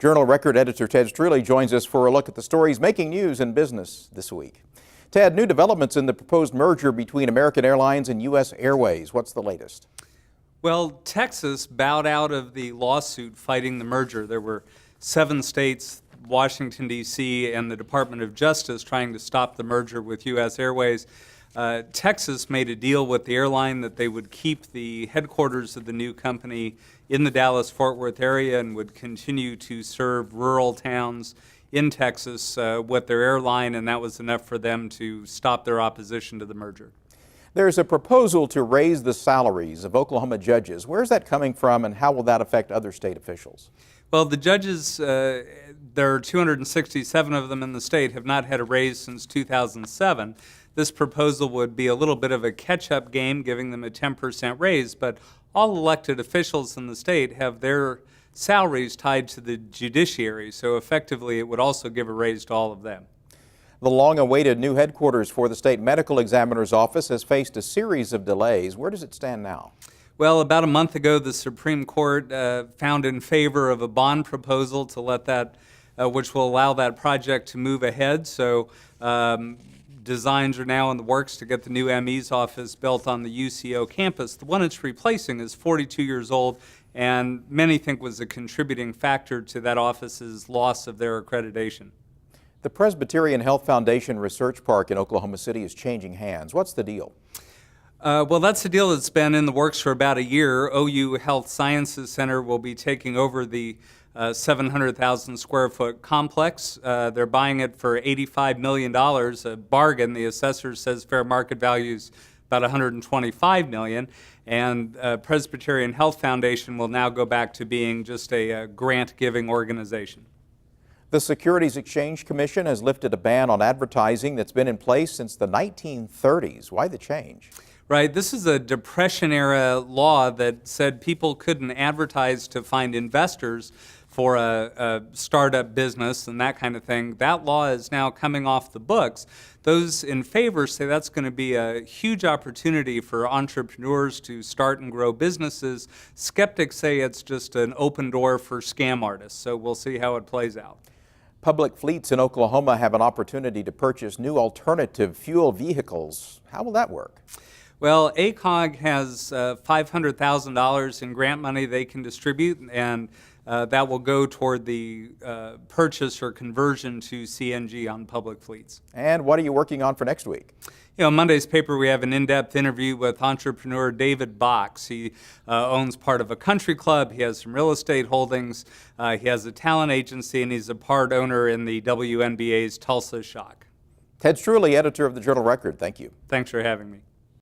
Journal Record Editor Ted Streuli joins us for a look at the stories making news in business this week. Ted, new developments in the proposed merger between American Airlines and U.S. Airways. What's the latest? Well, Texas bowed out of the lawsuit fighting the merger. There were 7 states, Washington, D.C., and the Department of Justice trying to stop the merger with U.S. Airways. Texas made a deal with the airline that they would keep the headquarters of the new company in the Dallas-Fort Worth area and would continue to serve rural towns in Texas with their airline, and that was enough for them to stop their opposition to the merger. There's a proposal to raise the salaries of Oklahoma judges. Where's that coming from, and how will that affect other state officials? Well, the judges, there are 267 of them in the state, have not had a raise since 2007. This proposal would be a little bit of a catch-up game, giving them a 10% raise, but all elected officials in the state have their salaries tied to the judiciary, so effectively it would also give a raise to all of them. The long-awaited new headquarters for the state medical examiner's office has faced a series of delays. Where does it stand now? Well, about a month ago, the Supreme Court found in favor of a bond proposal to let that, which will allow that project to move ahead. So designs are now in the works to get the new ME's office built on the UCO campus. The one it's replacing is 42 years old, and many think was a contributing factor to that office's loss of their accreditation. The Presbyterian Health Foundation Research Park in Oklahoma City is changing hands. What's the deal? Well, that's a deal that's been in the works for about a year. OU Health Sciences Center will be taking over the 700,000 square foot complex. They're buying it for $85 million, a bargain. The assessor says fair market value is about $125 million. And Presbyterian Health Foundation will now go back to being just a grant-giving organization. The Securities Exchange Commission has lifted a ban on advertising that's been in place since the 1930s. Why the change? Right. This is a Depression-era law that said people couldn't advertise to find investors for a startup business and that kind of thing. That law is now coming off the books. Those in favor say that's going to be a huge opportunity for entrepreneurs to start and grow businesses. Skeptics say it's just an open door for scam artists, so we'll see how it plays out. Public fleets in Oklahoma have an opportunity to purchase new alternative fuel vehicles. How will that work? Well, ACOG has $500,000 in grant money they can distribute, and that will go toward the purchase or conversion to CNG on public fleets. And what are you working on for next week? You know, Monday's paper, we have an in-depth interview with entrepreneur David Box. He owns part of a country club. He has some real estate holdings. He has a talent agency, and he's a part owner in the WNBA's Tulsa Shock. Ted Streuli, editor of the Journal Record. Thank you. Thanks for having me.